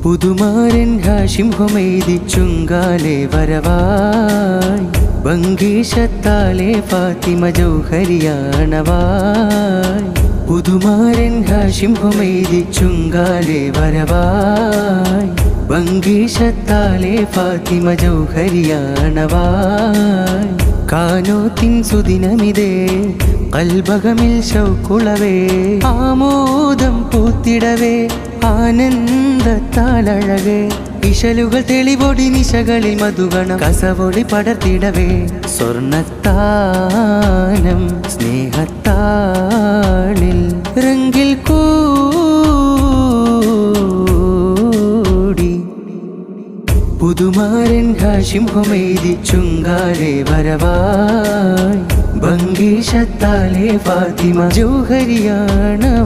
പുതുമാരൻ ഹാഷിം ഹുമൈദി ചുങ്കാലെ വരവായി ബംഗീഷത്താലെ ഫാത്തിമ ജൗഹരിയാണവായി പുതുമാരൻ ഹാഷിം ഹുമൈദി ചുങ്കാലെ വരവായി ബംഗീഷത്താലെ ഫാത്തിമ ജൗഹരിയാണവായി കാനോത്തിൻ സുദിനമിതേ കൽബകമിൽ ശൗക്കുളവേ ആമോദം പൂത്തിടവേ ആനന്ദത്താലഴകേ ഇശലുകൾ തെളിവൊടി നിശകളിൽ മധുഗണം കസവൊളി പടർത്തിടവേ സ്വർണത്താനം സ്നേഹത്താളിൽ രംഗിൽ കൂടി പുതുമാരൻ ഹാഷിം ഹുമൈദി ചുങ്കാലെ വരവായി ബംഗീഷത്താലെ ഫാത്തിമ ജൗഹരിയാണവായി